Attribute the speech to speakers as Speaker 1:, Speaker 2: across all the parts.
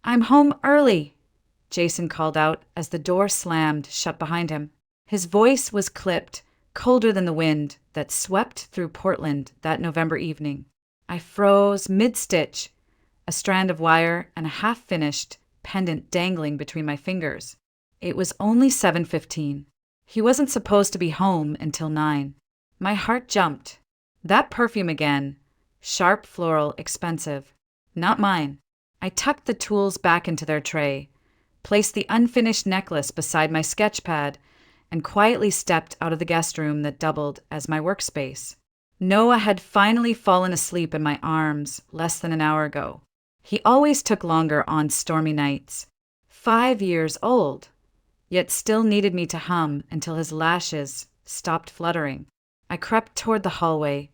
Speaker 1: I'm home early, Jason called out as the door slammed shut behind him. His voice was clipped, colder than the wind that swept through Portland that November evening. I froze mid-stitch, a strand of wire and a half-finished pendant dangling between my fingers. It was only 7:15. He wasn't supposed to be home until 9. My heart jumped. That perfume again. Sharp, floral, expensive. Not mine. I tucked the tools back into their tray, placed the unfinished necklace beside my sketch pad, and quietly stepped out of the guest room that doubled as my workspace. Noah had finally fallen asleep in my arms less than an hour ago. He always took longer on stormy nights. 5 years old, yet still needed me to hum until his lashes stopped fluttering. I crept toward the hallway,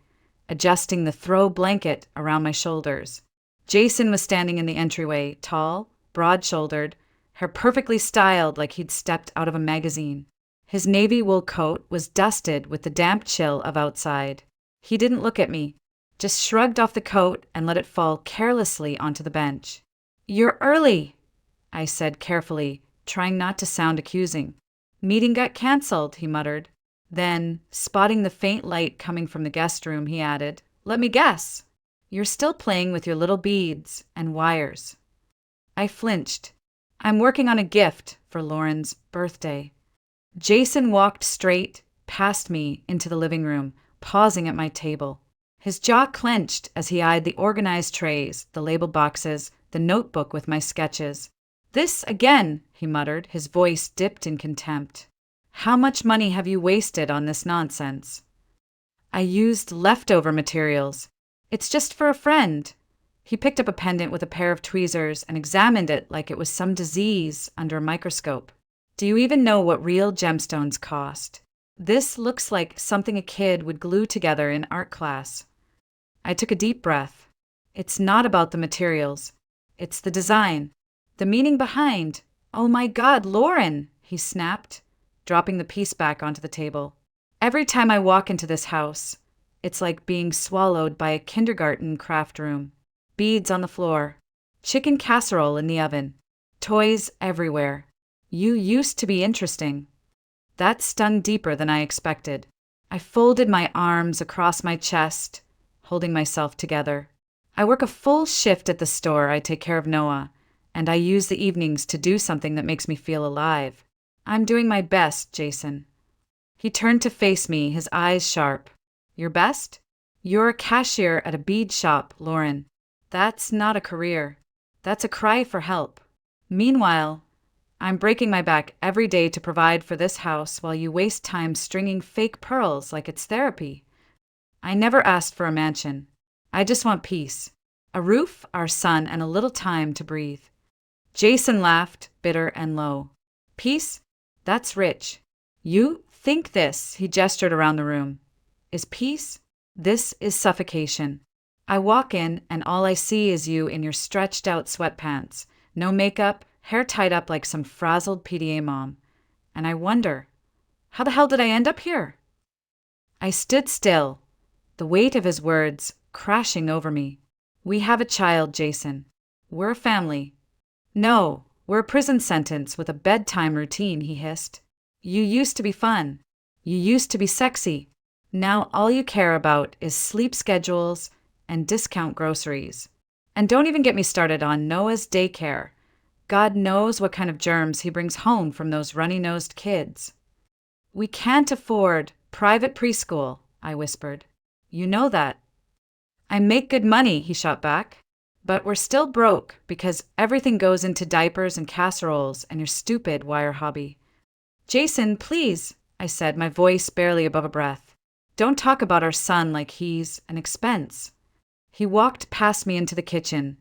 Speaker 1: adjusting the throw blanket around my shoulders. Jason was standing in the entryway, tall, broad-shouldered, hair perfectly styled like he'd stepped out of a magazine. His navy wool coat was dusted with the damp chill of outside. He didn't look at me, just shrugged off the coat and let it fall carelessly onto the bench. "You're early," I said carefully, trying not to sound accusing. "Meeting got canceled," he muttered. Then, spotting the faint light coming from the guest room, he added, "Let me guess. You're still playing with your little beads and wires." I flinched. "I'm working on a gift for Lauren's birthday." Jason walked straight past me into the living room, pausing at my table. His jaw clenched as he eyed the organized trays, the label boxes, the notebook with my sketches. "This again," he muttered, his voice dipped in contempt. "How much money have you wasted on this nonsense?" "I used leftover materials. It's just for a friend." He picked up a pendant with a pair of tweezers and examined it like it was some disease under a microscope. "Do you even know what real gemstones cost? This looks like something a kid would glue together in art class." I took a deep breath. "It's not about the materials. It's the design. The meaning behind. Oh my God, Lauren!" he snapped, dropping the piece back onto the table. "Every time I walk into this house, it's like being swallowed by a kindergarten craft room. Beads on the floor, chicken casserole in the oven, toys everywhere. You used to be interesting." That stung deeper than I expected. I folded my arms across my chest, holding myself together. "I work a full shift at the store. I take care of Noah, and I use the evenings to do something that makes me feel alive. I'm doing my best, Jason." He turned to face me, his eyes sharp. "Your best? You're a cashier at a bead shop, Lauren. That's not a career. That's a cry for help. Meanwhile, I'm breaking my back every day to provide for this house while you waste time stringing fake pearls like it's therapy. I never asked for a mansion. I just want peace. A roof, our son, and a little time to breathe." Jason laughed, bitter and low. "Peace? That's rich. You think this," he gestured around the room, "is peace? This is suffocation. I walk in and all I see is you in your stretched out sweatpants, no makeup, hair tied up like some frazzled PTA mom. And I wonder, how the hell did I end up here?" I stood still, the weight of his words crashing over me. "We have a child, Jason. We're a family." "No, we're a prison sentence with a bedtime routine," he hissed. "You used to be fun. You used to be sexy. Now all you care about is sleep schedules and discount groceries. And don't even get me started on Noah's daycare. God knows what kind of germs he brings home from those runny-nosed kids." "We can't afford private preschool," I whispered. "You know that." "I make good money," he shot back. "But we're still broke because everything goes into diapers and casseroles and your stupid wire hobby." "Jason, please," I said, my voice barely above a breath. "Don't talk about our son like he's an expense." He walked past me into the kitchen,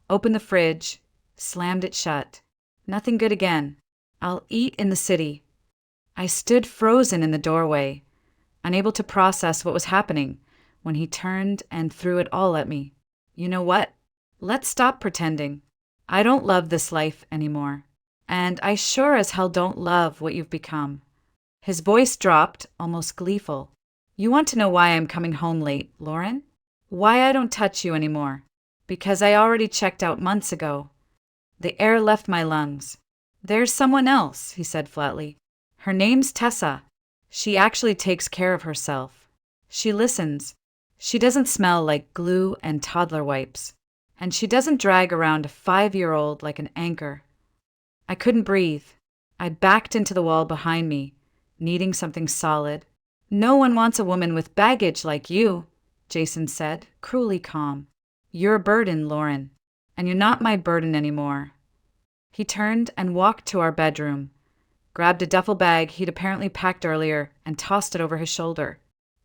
Speaker 1: opened the fridge, slammed it shut. "Nothing good again. I'll eat in the city." I stood frozen in the doorway, unable to process what was happening, when he turned and threw it all at me. "You know what? Let's stop pretending. I don't love this life anymore. And I sure as hell don't love what you've become." His voice dropped, almost gleeful. "You want to know why I'm coming home late, Lauren? Why I don't touch you anymore? Because I already checked out months ago. The air left my lungs. "There's someone else," he said flatly. "Her name's Tessa. She actually takes care of herself. She listens. She doesn't smell like glue and toddler wipes. And she doesn't drag around a 5-year-old like an anchor." I couldn't breathe. I backed into the wall behind me, needing something solid. "No one wants a woman with baggage like you," Jason said, cruelly calm. "You're a burden, Lauren, and you're not my burden anymore." He turned and walked to our bedroom, grabbed a duffel bag he'd apparently packed earlier, and tossed it over his shoulder.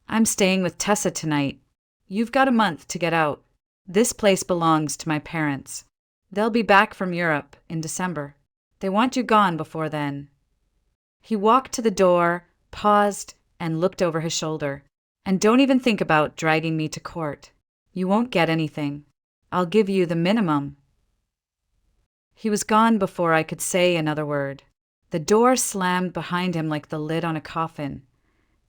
Speaker 1: "I'm staying with Tessa tonight. You've got a month to get out. This place belongs to my parents. They'll be back from Europe in December. They want you gone before then." He walked to the door, paused, and looked over his shoulder. "And don't even think about dragging me to court. You won't get anything. I'll give you the minimum." He was gone before I could say another word. The door slammed behind him like the lid on a coffin,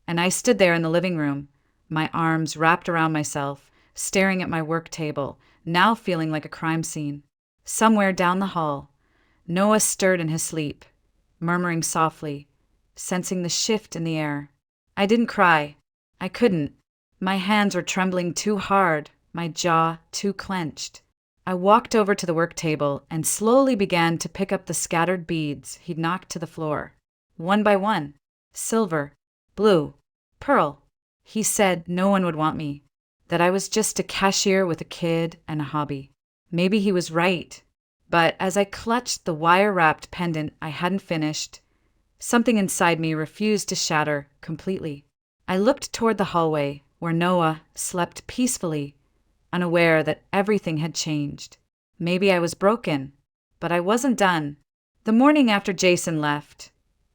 Speaker 1: and I stood there in the living room, my arms wrapped around myself, staring at my work table, now feeling like a crime scene. Somewhere down the hall, Noah stirred in his sleep, murmuring softly, sensing the shift in the air. I didn't cry. I couldn't. My hands were trembling too hard, my jaw too clenched. I walked over to the work table and slowly began to pick up the scattered beads he'd knocked to the floor. One by one. Silver, blue, pearl. He said no one would want me, that I was just a cashier with a kid and a hobby. Maybe he was right. But as I clutched the wire-wrapped pendant I hadn't finished, something inside me refused to shatter completely. I looked toward the hallway, where Noah slept peacefully, unaware that everything had changed. Maybe I was broken, but I wasn't done. The morning after Jason left,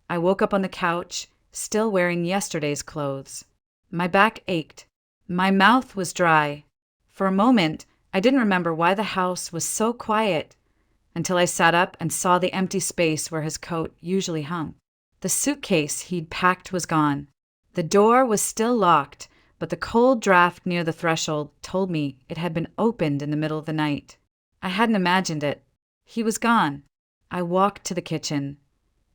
Speaker 1: I woke up on the couch, still wearing yesterday's clothes. My back ached. My mouth was dry. For a moment, I didn't remember why the house was so quiet, until I sat up and saw the empty space where his coat usually hung. The suitcase he'd packed was gone. The door was still locked, but the cold draft near the threshold told me it had been opened in the middle of the night. I hadn't imagined it. He was gone. I walked to the kitchen,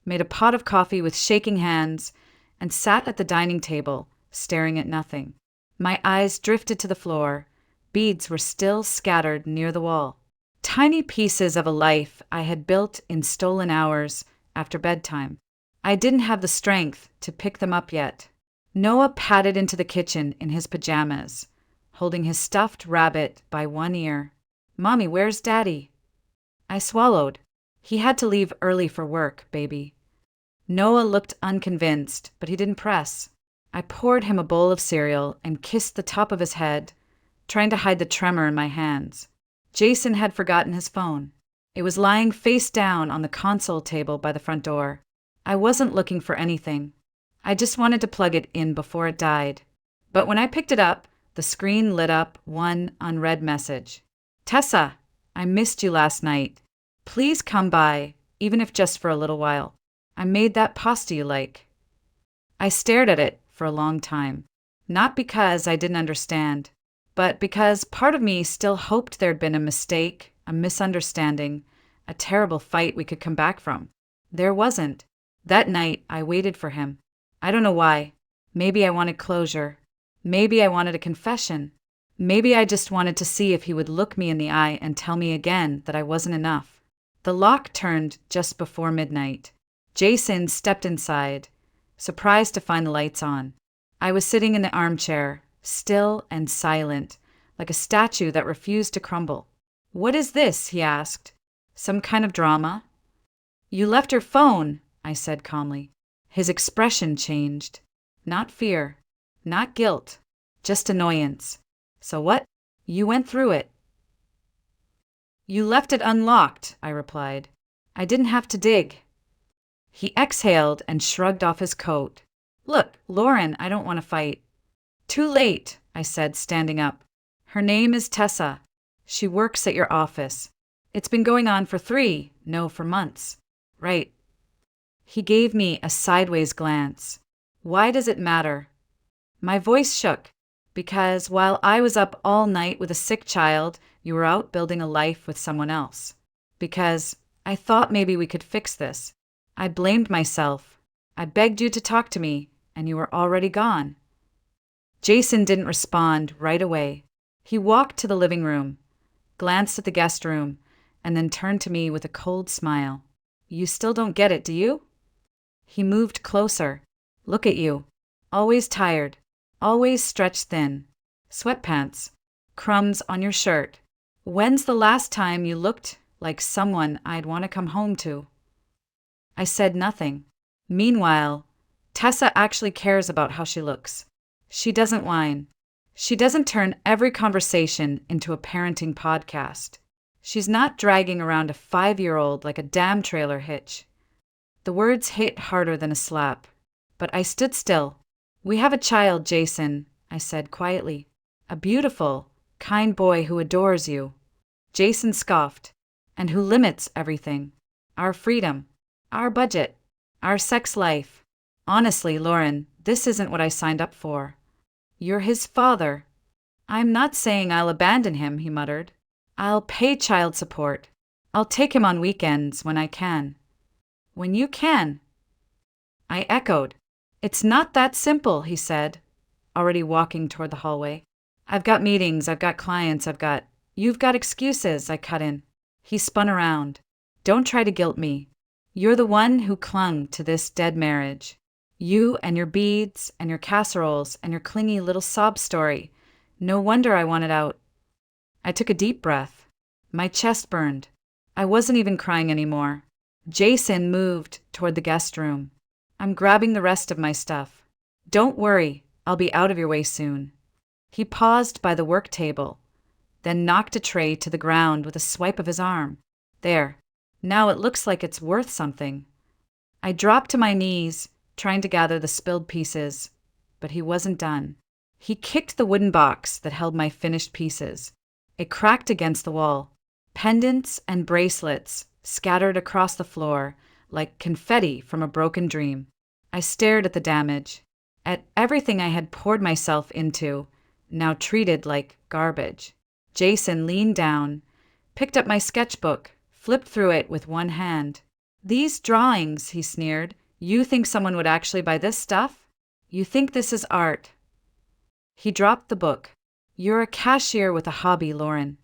Speaker 1: made a pot of coffee with shaking hands, and sat at the dining table, staring at nothing. My eyes drifted to the floor. Beads were still scattered near the wall. Tiny pieces of a life I had built in stolen hours after bedtime. I didn't have the strength to pick them up yet. Noah padded into the kitchen in his pajamas, holding his stuffed rabbit by one ear. "Mommy, where's Daddy?" I swallowed. He had to leave early for work, baby. Noah looked unconvinced, but he didn't press. I poured him a bowl of cereal and kissed the top of his head, trying to hide the tremor in my hands. Jason had forgotten his phone. It was lying face down on the console table by the front door. I wasn't looking for anything. I just wanted to plug it in before it died. But when I picked it up, the screen lit up one unread message. "Tessa, I missed you last night. Please come by, even if just for a little while. I made that pasta you like." I stared at it for a long time, not because I didn't understand, but because part of me still hoped there'd been a mistake, a misunderstanding, a terrible fight we could come back from. There wasn't. That night, I waited for him. I don't know why. Maybe I wanted closure. Maybe I wanted a confession. Maybe I just wanted to see if he would look me in the eye and tell me again that I wasn't enough. The lock turned just before midnight. Jason stepped inside, surprised to find the lights on. I was sitting in the armchair, still and silent, like a statue that refused to crumble. "What is this?" he asked. "Some kind of drama?" "You left your phone," I said calmly. His expression changed. Not fear, not guilt, just annoyance. "So what? You went through it." "You left it unlocked," I replied. "I didn't have to dig." He exhaled and shrugged off his coat. "Look, Lauren, I don't want to fight." "Too late," I said, standing up. "Her name is Tessa. She works at your office. It's been going on for for months. Right." He gave me a sideways glance. "Why does it matter?" My voice shook. "Because while I was up all night with a sick child, you were out building a life with someone else. Because I thought maybe we could fix this. I blamed myself. I begged you to talk to me, and you were already gone." Jason didn't respond right away. He walked to the living room, glanced at the guest room, and then turned to me with a cold smile. "You still don't get it, do you?" He moved closer. "Look at you. Always tired. Always stretched thin. Sweatpants. Crumbs on your shirt. When's the last time you looked like someone I'd want to come home to?" I said nothing. Meanwhile, Tessa actually cares about how she looks. She doesn't whine. She doesn't turn every conversation into a parenting podcast. She's not dragging around a 5-year-old like a damn trailer hitch. The words hit harder than a slap, but I stood still. "We have a child, Jason," I said quietly. "A beautiful, kind boy who adores you." Jason scoffed. "And who limits everything. Our freedom, our budget, our sex life. Honestly, Lauren, this isn't what I signed up for." "You're his father." "I'm not saying I'll abandon him," he muttered. "I'll pay child support. I'll take him on weekends when I can." "When you can?" I echoed. "It's not that simple," he said, already walking toward the hallway. "I've got meetings, I've got clients, You've got excuses," I cut in. He spun around. "Don't try to guilt me. You're the one who clung to this dead marriage. You and your beads and your casseroles and your clingy little sob story. No wonder I wanted out." I took a deep breath. My chest burned. I wasn't even crying anymore. Jason moved toward the guest room. "I'm grabbing the rest of my stuff. Don't worry, I'll be out of your way soon." He paused by the work table, then knocked a tray to the ground with a swipe of his arm. "There. Now it looks like it's worth something." I dropped to my knees, trying to gather the spilled pieces, but he wasn't done. He kicked the wooden box that held my finished pieces. It cracked against the wall. Pendants and bracelets scattered across the floor like confetti from a broken dream. I stared at the damage, at everything I had poured myself into, now treated like garbage. Jason leaned down, picked up my sketchbook, flipped through it with one hand. "These drawings," he sneered. "You think someone would actually buy this stuff? You think this is art?" He dropped the book. "You're a cashier with a hobby, Lauren.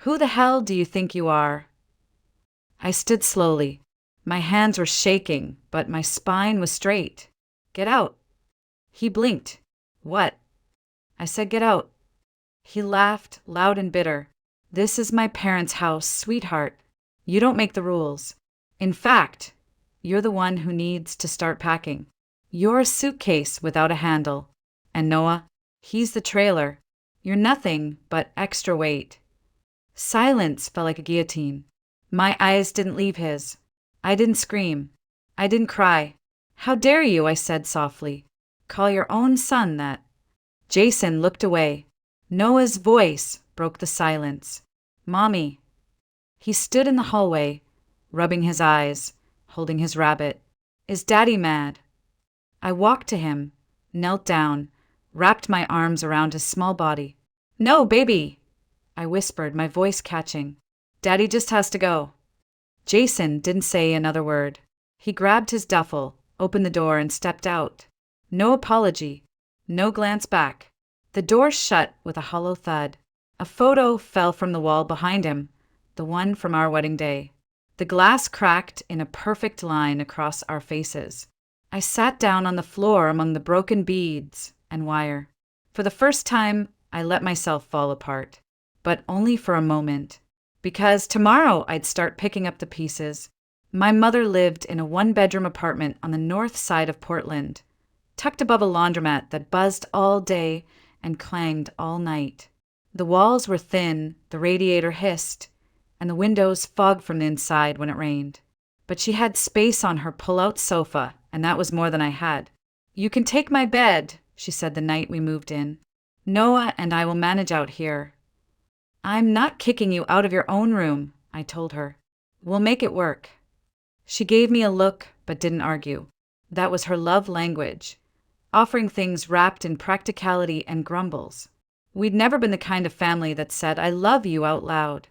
Speaker 1: Who the hell do you think you are?" I stood slowly. My hands were shaking, but my spine was straight. "Get out." He blinked. "What?" I said, "Get out." He laughed, loud and bitter. "This is my parents' house, sweetheart. You don't make the rules. In fact, you're the one who needs to start packing. You're a suitcase without a handle. And Noah, he's the trailer. You're nothing but extra weight." Silence fell like a guillotine. My eyes didn't leave his. I didn't scream. I didn't cry. "How dare you," I said softly. "Call your own son that." Jason looked away. Noah's voice broke the silence. "Mommy." He stood in the hallway, rubbing his eyes, holding his rabbit. "Is Daddy mad?" I walked to him, knelt down, wrapped my arms around his small body. "No, baby," I whispered, my voice catching. "Daddy just has to go." Jason didn't say another word. He grabbed his duffel, opened the door, and stepped out. No apology, no glance back. The door shut with a hollow thud. A photo fell from the wall behind him, the one from our wedding day. The glass cracked in a perfect line across our faces. I sat down on the floor among the broken beads and wire. For the first time, I let myself fall apart, but only for a moment. Because tomorrow I'd start picking up the pieces. My mother lived in a 1-bedroom apartment on the north side of Portland, tucked above a laundromat that buzzed all day and clanged all night. The walls were thin, the radiator hissed, and the windows fogged from the inside when it rained. But she had space on her pull-out sofa, and that was more than I had. "You can take my bed," she said the night we moved in. "Noah and I will manage out here." "I'm not kicking you out of your own room," I told her. "We'll make it work." She gave me a look, but didn't argue. That was her love language, offering things wrapped in practicality and grumbles. We'd never been the kind of family that said, "I love you" out loud.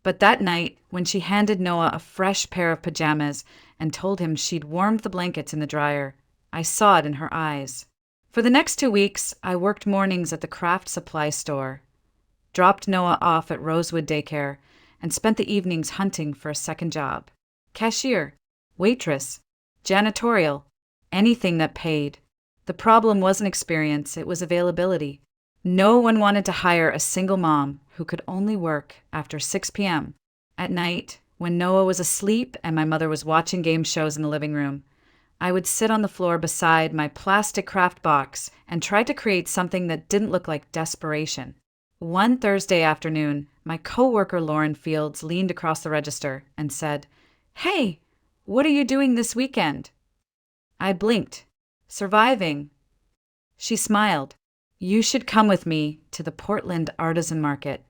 Speaker 1: But that night, when she handed Noah a fresh pair of pajamas and told him she'd warmed the blankets in the dryer, I saw it in her eyes. For the next 2 weeks, I worked mornings at the craft supply store, dropped Noah off at Rosewood Daycare, and spent the evenings hunting for a second job. Cashier, waitress, janitorial, anything that paid. The problem wasn't experience, it was availability. No one wanted to hire a single mom who could only work after 6 p.m. At night, when Noah was asleep and my mother was watching game shows in the living room, I would sit on the floor beside my plastic craft box and try to create something that didn't look like desperation. One Thursday afternoon, my coworker Lauren Fields leaned across the register and said, "Hey, what are you doing this weekend?" I blinked. "Surviving." She smiled. "You should come with me to the Portland Artisan Market.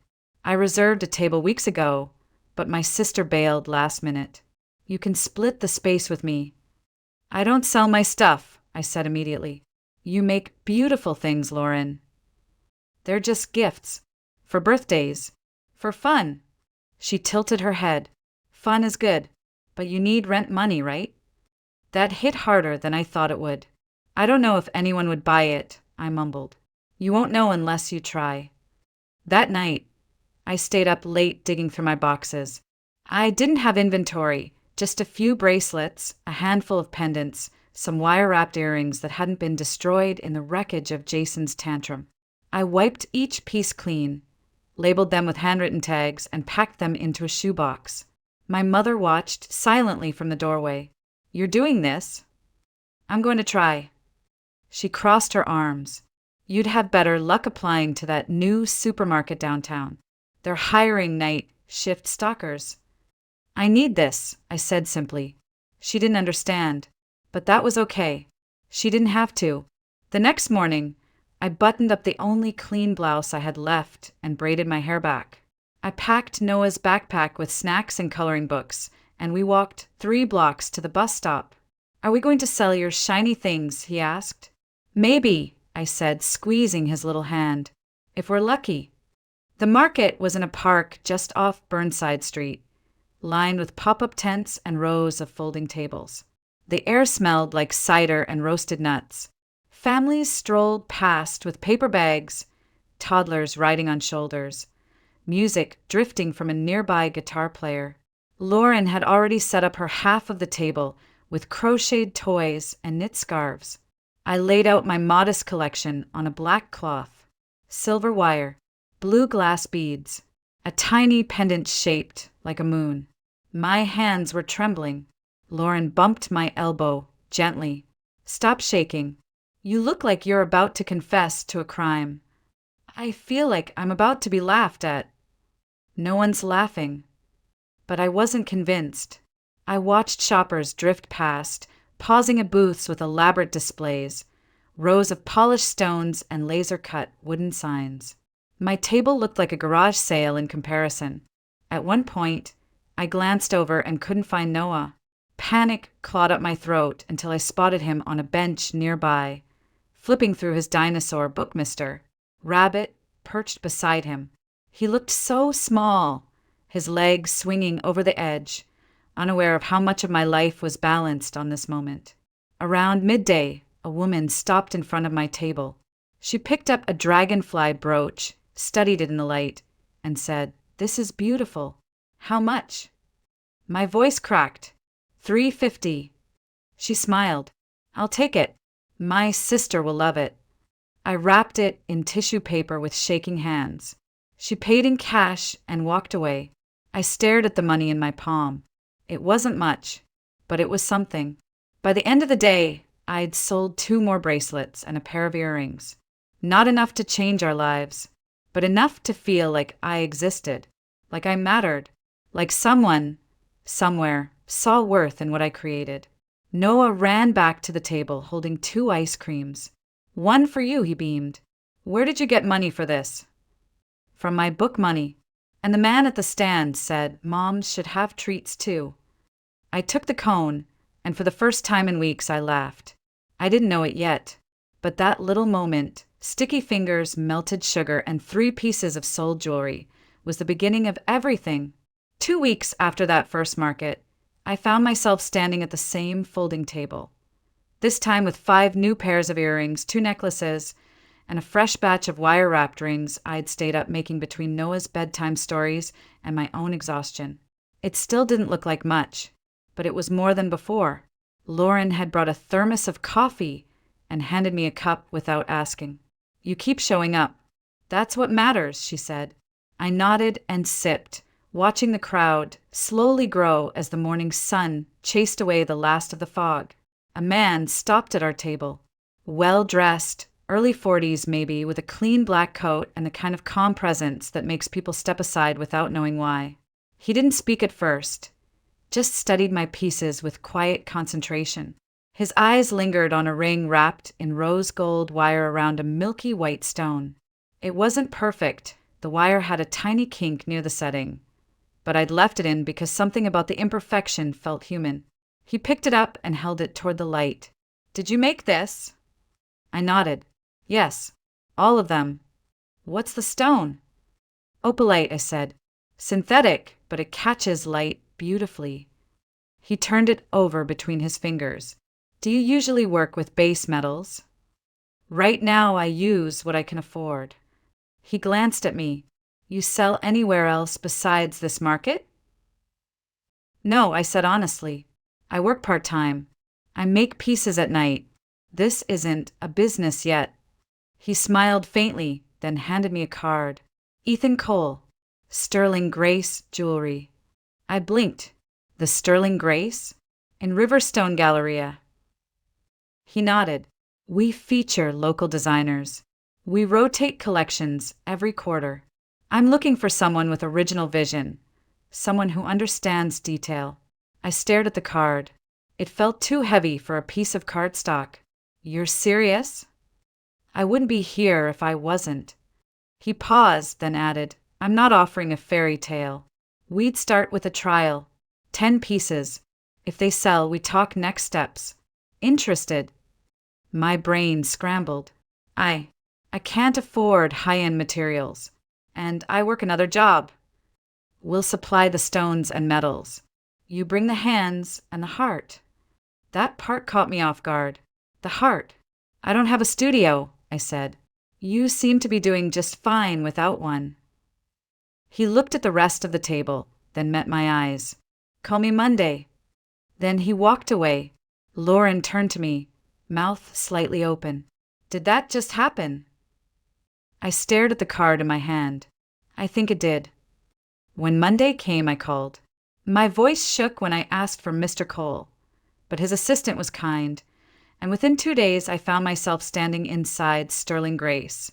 Speaker 1: I reserved a table weeks ago, but my sister bailed last minute. You can split the space with me." "I don't sell my stuff," I said immediately. "You make beautiful things, Lauren." "They're just gifts. For birthdays. For fun." She tilted her head. "Fun is good, but you need rent money, right?" That hit harder than I thought it would. "I don't know if anyone would buy it," I mumbled. "You won't know unless you try." That night, I stayed up late digging through my boxes. I didn't have inventory, just a few bracelets, a handful of pendants, some wire-wrapped earrings that hadn't been destroyed in the wreckage of Jason's tantrum. I wiped each piece clean, labeled them with handwritten tags, and packed them into a shoebox. My mother watched silently from the doorway. "You're doing this?" "I'm going to try." She crossed her arms. "You'd have better luck applying to that new supermarket downtown. They're hiring night shift stalkers." "I need this," I said simply. She didn't understand, but that was okay. She didn't have to. The next morning, I buttoned up the only clean blouse I had left and braided my hair back. I packed Noah's backpack with snacks and coloring books, and we walked 3 blocks to the bus stop. "Are we going to sell your shiny things?" he asked. "Maybe," I said, squeezing his little hand. "If we're lucky." The market was in a park just off Burnside Street, lined with pop-up tents and rows of folding tables. The air smelled like cider and roasted nuts. Families strolled past with paper bags, toddlers riding on shoulders, music drifting from a nearby guitar player. Lauren had already set up her half of the table with crocheted toys and knit scarves. I laid out my modest collection on a black cloth, silver wire, blue glass beads, a tiny pendant shaped like a moon. My hands were trembling. Lauren bumped my elbow gently. "Stop shaking. You look like you're about to confess to a crime." "I feel like I'm about to be laughed at." "No one's laughing." But I wasn't convinced. I watched shoppers drift past, pausing at booths with elaborate displays, rows of polished stones and laser-cut wooden signs. My table looked like a garage sale in comparison. At one point, I glanced over and couldn't find Noah. Panic clawed up my throat until I spotted him on a bench nearby, flipping through his dinosaur bookmister. Rabbit perched beside him. He looked so small, his legs swinging over the edge, unaware of how much of my life was balanced on this moment. Around midday, a woman stopped in front of my table. She picked up a dragonfly brooch, studied it in the light, and said, "This is beautiful. How much?" My voice cracked. $3.50. She smiled. "I'll take it. My sister will love it." I wrapped it in tissue paper with shaking hands. She paid in cash and walked away. I stared at the money in my palm. It wasn't much, but it was something. By the end of the day, I'd sold 2 more bracelets and a pair of earrings. Not enough to change our lives, but enough to feel like I existed, like I mattered, like someone, somewhere, saw worth in what I created. Noah ran back to the table holding 2 ice creams. "One for you," he beamed. "Where did you get money for this?" "From my book money." And the man at the stand said, "Moms should have treats too." I took the cone, and for the first time in weeks I laughed. I didn't know it yet, but that little moment, sticky fingers, melted sugar, and 3 pieces of soul jewelry, was the beginning of everything. 2 weeks after that first market, I found myself standing at the same folding table, this time with 5 new pairs of earrings, 2 necklaces, and a fresh batch of wire-wrapped rings I'd stayed up making between Noah's bedtime stories and my own exhaustion. It still didn't look like much, but it was more than before. Lauren had brought a thermos of coffee and handed me a cup without asking. "You keep showing up. That's what matters," she said. I nodded and sipped, watching the crowd slowly grow as the morning sun chased away the last of the fog. A man stopped at our table, well-dressed, early 40s maybe, with a clean black coat and the kind of calm presence that makes people step aside without knowing why. He didn't speak at first, just studied my pieces with quiet concentration. His eyes lingered on a ring wrapped in rose gold wire around a milky white stone. It wasn't perfect. The wire had a tiny kink near the setting, but I'd left it in because something about the imperfection felt human. He picked it up and held it toward the light. "Did you make this?" I nodded. "Yes, all of them." "What's the stone?" "Opalite," I said. "Synthetic, but it catches light beautifully." He turned it over between his fingers. "Do you usually work with base metals?" "Right now I use what I can afford." He glanced at me. "You sell anywhere else besides this market?" "No," I said honestly. "I work part-time. I make pieces at night. This isn't a business yet." He smiled faintly, then handed me a card. "Ethan Cole, Sterling Grace Jewelry." I blinked. "The Sterling Grace? In Riverstone Galleria." He nodded. "We feature local designers. We rotate collections every quarter. I'm looking for someone with original vision, someone who understands detail." I stared at the card. It felt too heavy for a piece of cardstock. "You're serious?" "I wouldn't be here if I wasn't." He paused, then added, "I'm not offering a fairy tale. We'd start with a trial. 10 pieces. If they sell, we talk next steps. Interested?" My brain scrambled. I can't afford high-end materials, and I work another job. "We'll supply the stones and metals. You bring the hands and the heart." That part caught me off guard. The heart. "I don't have a studio," I said. "You seem to be doing just fine without one." He looked at the rest of the table, then met my eyes. "Call me Monday." Then he walked away. Lauren turned to me, mouth slightly open. "Did that just happen?" I stared at the card in my hand. "I think it did." When Monday came, I called. My voice shook when I asked for Mr. Cole, but his assistant was kind, and within 2 days I found myself standing inside Sterling Grace.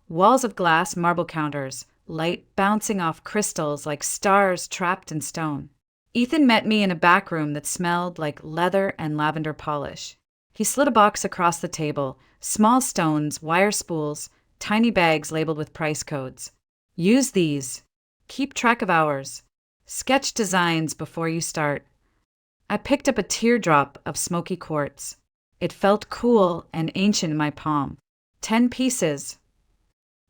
Speaker 1: Walls of glass, marble counters, light bouncing off crystals like stars trapped in stone. Ethan met me in a back room that smelled like leather and lavender polish. He slid a box across the table, small stones, wire spools, tiny bags labeled with price codes. "Use these. Keep track of hours. Sketch designs before you start." I picked up a teardrop of smoky quartz. It felt cool and ancient in my palm. 10 pieces.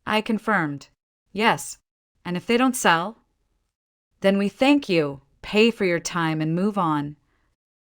Speaker 1: I confirmed. "Yes. And if they don't sell?" "Then we thank you, pay for your time, and move on."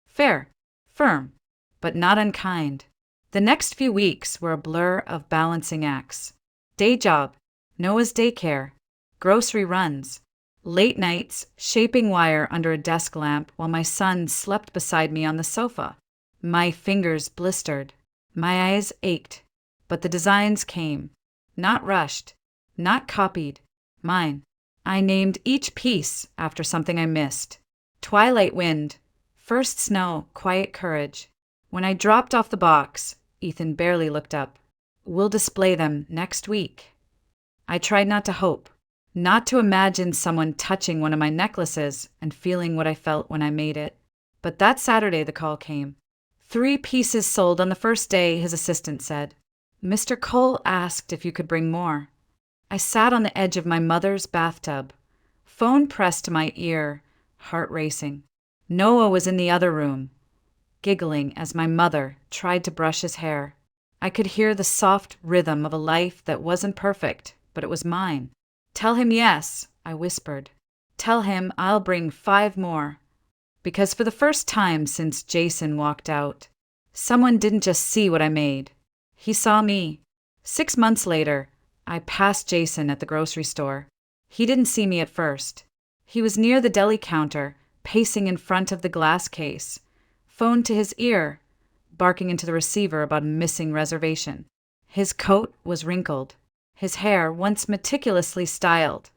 Speaker 1: Fair, firm, but not unkind. The next few weeks were a blur of balancing acts. Day job, Noah's daycare, grocery runs, late nights shaping wire under a desk lamp while my son slept beside me on the sofa. My fingers blistered. My eyes ached. But the designs came. Not rushed. Not copied. Mine. I named each piece after something I missed. Twilight wind. First snow, quiet courage. When I dropped off the box, Ethan barely looked up. "We'll display them next week." I tried not to hope, not to imagine someone touching one of my necklaces and feeling what I felt when I made it. But that Saturday the call came. 3 pieces sold on the first day, his assistant said. "Mr. Cole asked if you could bring more." I sat on the edge of my mother's bathtub, phone pressed to my ear, heart racing. Noah was in the other room, giggling as my mother tried to brush his hair. I could hear the soft rhythm of a life that wasn't perfect, but it was mine. "Tell him yes," I whispered. Tell him I'll bring 5 more. Because for the first time since Jason walked out, someone didn't just see what I made. He saw me. 6 months later, I passed Jason at the grocery store. He didn't see me at first. He was near the deli counter, pacing in front of the glass case, phone to his ear, barking into the receiver about a missing reservation. His coat was wrinkled. His hair, once meticulously styled,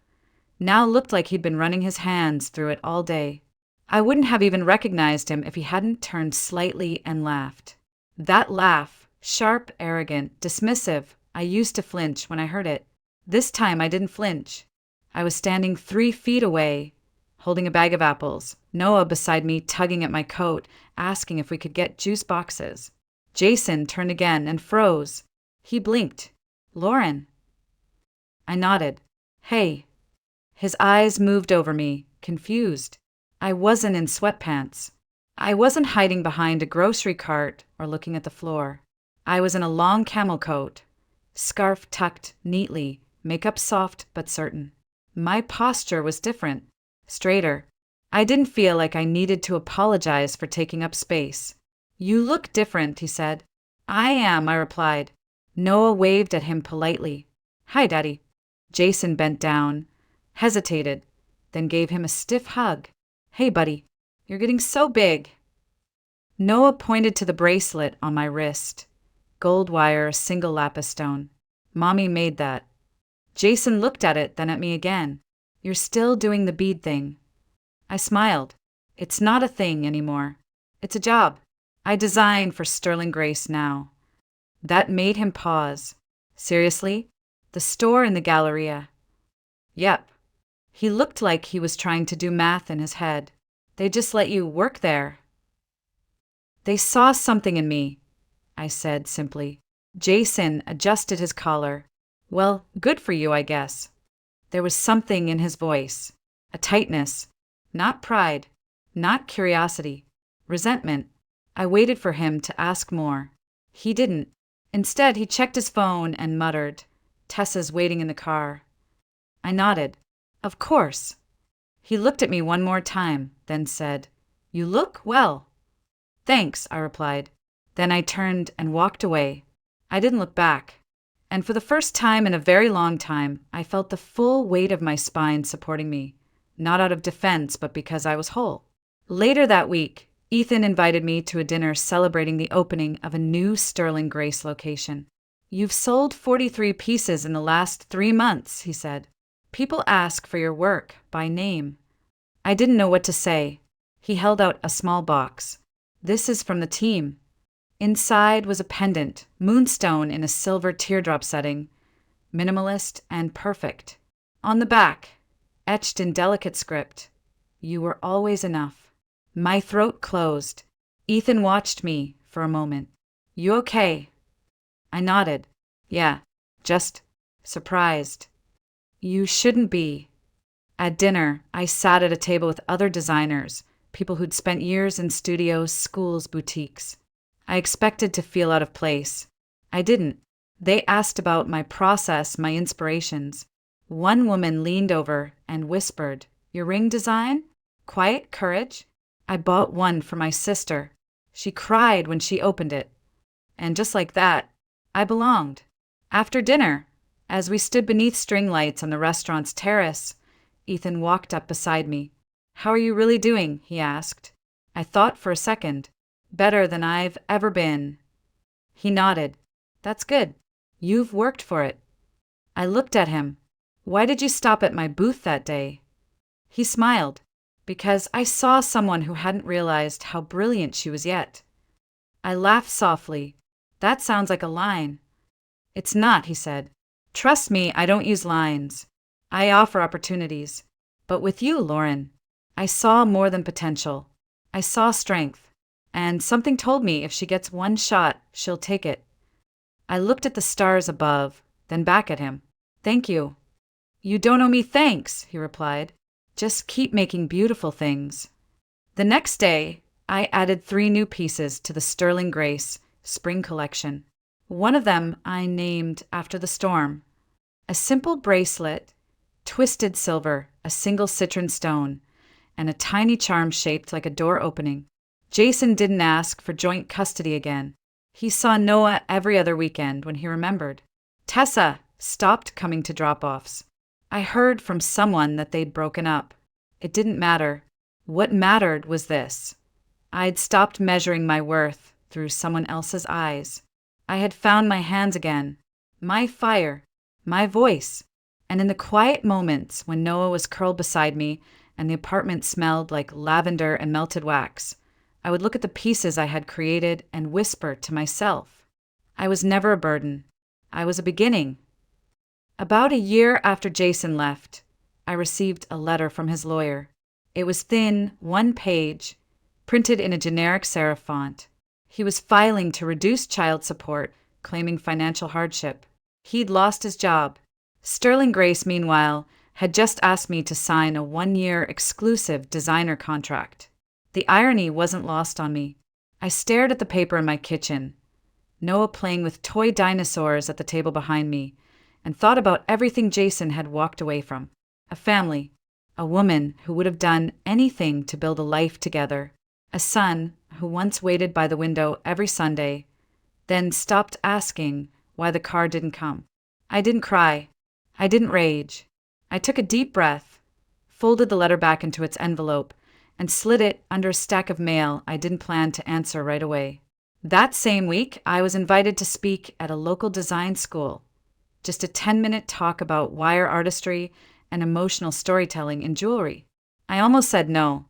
Speaker 1: now looked like he'd been running his hands through it all day. I wouldn't have even recognized him if he hadn't turned slightly and laughed. That laugh, sharp, arrogant, dismissive, I used to flinch when I heard it. This time I didn't flinch. I was standing 3 feet away, holding a bag of apples, Noah beside me tugging at my coat, asking if we could get juice boxes. Jason turned again and froze. He blinked. Lauren. I nodded. Hey. His eyes moved over me, confused. I wasn't in sweatpants. I wasn't hiding behind a grocery cart or looking at the floor. I was in a long camel coat, scarf tucked neatly, makeup soft but certain. My posture was different, straighter. I didn't feel like I needed to apologize for taking up space. You look different, he said. I am, I replied. Noah waved at him politely. Hi, Daddy. Jason bent down, hesitated, then gave him a stiff hug. Hey, buddy, you're getting so big. Noah pointed to the bracelet on my wrist. Gold wire, single lapis stone. Mommy made that. Jason looked at it, then at me again. You're still doing the bead thing. I smiled. It's not a thing anymore. It's a job. I design for Sterling Grace now. That made him pause. Seriously? The store in the Galleria? Yep. He looked like he was trying to do math in his head. They just let you work there. They saw something in me, I said simply. Jason adjusted his collar. Well, good for you, I guess. There was something in his voice. A tightness. Not pride. Not curiosity. Resentment. I waited for him to ask more. He didn't. Instead, he checked his phone and muttered, Tessa's waiting in the car. I nodded. Of course. He looked at me one more time, then said, You look well. Thanks, I replied. Then I turned and walked away. I didn't look back. And for the first time in a very long time, I felt the full weight of my spine supporting me, not out of defense, but because I was whole. Later that week, Ethan invited me to a dinner celebrating the opening of a new Sterling Grace location. You've sold 43 pieces in the last 3 months, he said. People ask for your work by name. I didn't know what to say. He held out a small box. This is from the team. Inside was a pendant, moonstone in a silver teardrop setting, minimalist and perfect. On the back, etched in delicate script, You were always enough. My throat closed. Ethan watched me for a moment. You okay? I nodded. Yeah, just surprised. You shouldn't be. At dinner, I sat at a table with other designers, people who'd spent years in studios, schools, boutiques. I expected to feel out of place. I didn't. They asked about my process, my inspirations. One woman leaned over and whispered, Your ring design? Quiet courage? I bought one for my sister. She cried when she opened it. And just like that, I belonged. After dinner, as we stood beneath string lights on the restaurant's terrace, Ethan walked up beside me. How are you really doing? He asked. I thought for a second. Better than I've ever been. He nodded. That's good. You've worked for it. I looked at him. Why did you stop at my booth that day? He smiled. Because I saw someone who hadn't realized how brilliant she was yet. I laughed softly. That sounds like a line. It's not, he said. Trust me, I don't use lines. I offer opportunities. But with you, Lauren, I saw more than potential. I saw strength. And something told me if she gets one shot, she'll take it. I looked at the stars above, then back at him. Thank you. You don't owe me thanks, he replied. Just keep making beautiful things. The next day, I added 3 new pieces to the Sterling Grace spring collection. One of them I named after the storm. A simple bracelet, twisted silver, a single citron stone, and a tiny charm shaped like a door opening. Jason didn't ask for joint custody again. He saw Noah every other weekend when he remembered. Tessa stopped coming to drop-offs. I heard from someone that they'd broken up. It didn't matter. What mattered was this. I'd stopped measuring my worth through someone else's eyes. I had found my hands again, my fire, my voice. And in the quiet moments when Noah was curled beside me and the apartment smelled like lavender and melted wax, I would look at the pieces I had created and whisper to myself. I was never a burden. I was a beginning. About a year after Jason left, I received a letter from his lawyer. It was thin, one page, printed in a generic serif font. He was filing to reduce child support, claiming financial hardship. He'd lost his job. Sterling Grace, meanwhile, had just asked me to sign a 1-year exclusive designer contract. The irony wasn't lost on me. I stared at the paper in my kitchen, Noah playing with toy dinosaurs at the table behind me, and thought about everything Jason had walked away from. A family, a woman who would have done anything to build a life together, a son who once waited by the window every Sunday, then stopped asking why the car didn't come. I didn't cry. I didn't rage. I took a deep breath, folded the letter back into its envelope, and slid it under a stack of mail I didn't plan to answer right away. That same week, I was invited to speak at a local design school. Just a 10-minute talk about wire artistry and emotional storytelling in jewelry. I almost said no.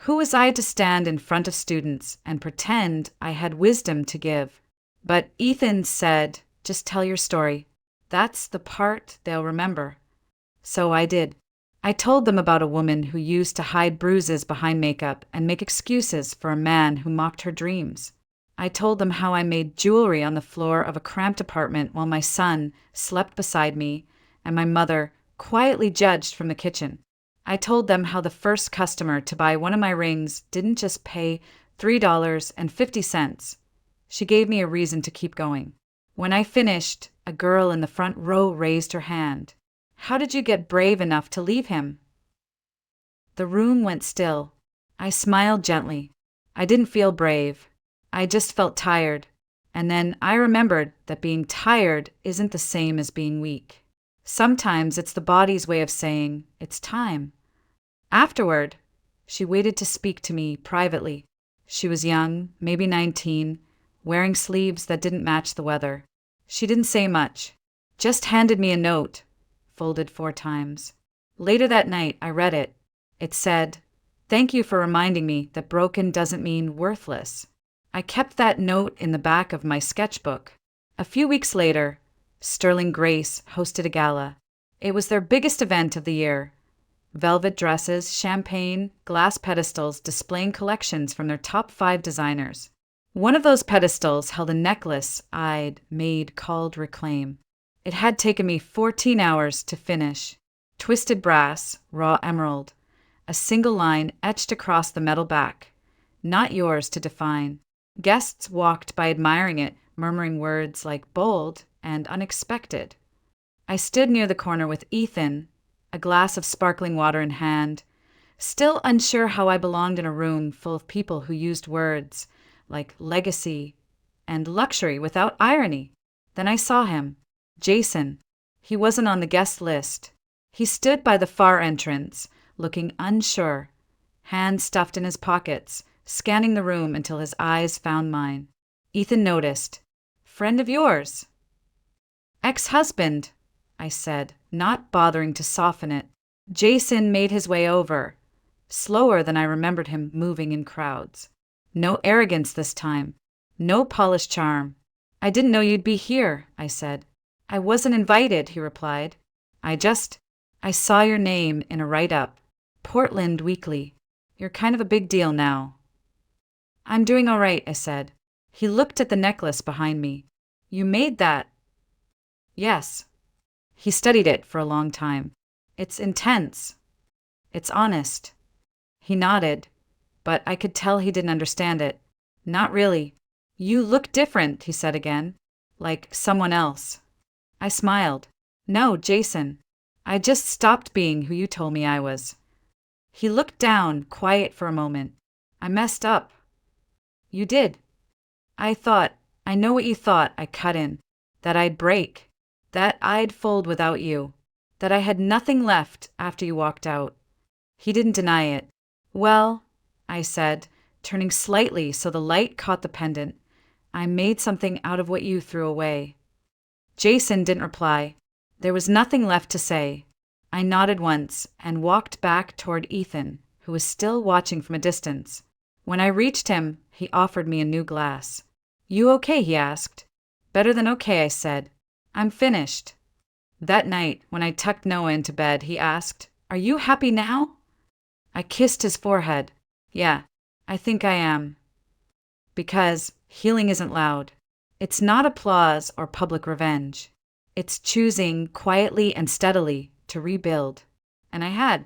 Speaker 1: Who was I to stand in front of students and pretend I had wisdom to give? But Ethan said, just tell your story. That's the part they'll remember. So I did. I told them about a woman who used to hide bruises behind makeup and make excuses for a man who mocked her dreams. I told them how I made jewelry on the floor of a cramped apartment while my son slept beside me and my mother quietly judged from the kitchen. I told them how the first customer to buy one of my rings didn't just pay $3.50. She gave me a reason to keep going. When I finished, a girl in the front row raised her hand. How did you get brave enough to leave him? The room went still. I smiled gently. I didn't feel brave. I just felt tired. And then I remembered that being tired isn't the same as being weak. Sometimes it's the body's way of saying, it's time. Afterward, she waited to speak to me privately. She was young, maybe 19, wearing sleeves that didn't match the weather. She didn't say much, just handed me a note, folded 4 times. Later that night, I read it. It said, "Thank you for reminding me that broken doesn't mean worthless." I kept that note in the back of my sketchbook. A few weeks later, Sterling Grace hosted a gala. It was their biggest event of the year. Velvet dresses, champagne, glass pedestals displaying collections from their top 5 designers. One of those pedestals held a necklace I'd made called Reclaim. It had taken me 14 hours to finish. Twisted brass, raw emerald, a single line etched across the metal back. Not yours to define. Guests walked by admiring it, murmuring words like bold and unexpected. I stood near the corner with Ethan, a glass of sparkling water in hand, still unsure how I belonged in a room full of people who used words like legacy and luxury without irony. Then I saw him. Jason. He wasn't on the guest list. He stood by the far entrance, looking unsure, hands stuffed in his pockets, scanning the room until his eyes found mine. Ethan noticed. "Friend of yours?" "Ex-husband," I said, not bothering to soften it. Jason made his way over, slower than I remembered him moving in crowds. No arrogance this time. No polished charm. "I didn't know you'd be here," I said. "I wasn't invited," he replied. I saw your name in a write-up. Portland Weekly. You're kind of a big deal now." "I'm doing all right," I said. He looked at the necklace behind me. "You made that?" "Yes." He studied it for a long time. "It's intense. It's honest." He nodded, but I could tell he didn't understand it. "Not really." "You look different," he said again. "Like someone else." I smiled. "No, Jason." I just stopped being who you told me I was. He looked down, quiet for a moment. I messed up. You did. I know what you thought, I cut in. That I'd break. That I'd fold without you. That I had nothing left after you walked out. He didn't deny it. Well, I said, turning slightly so the light caught the pendant, I made something out of what you threw away. Jason didn't reply. There was nothing left to say. I nodded once and walked back toward Ethan, who was still watching from a distance. When I reached him, he offered me a new glass. You okay? He asked. Better than okay, I said. I'm finished. That night, when I tucked Noah into bed, he asked, Are you happy now? I kissed his forehead. Yeah, I think I am. Because healing isn't loud. It's not applause or public revenge. It's choosing quietly and steadily to rebuild. And I had.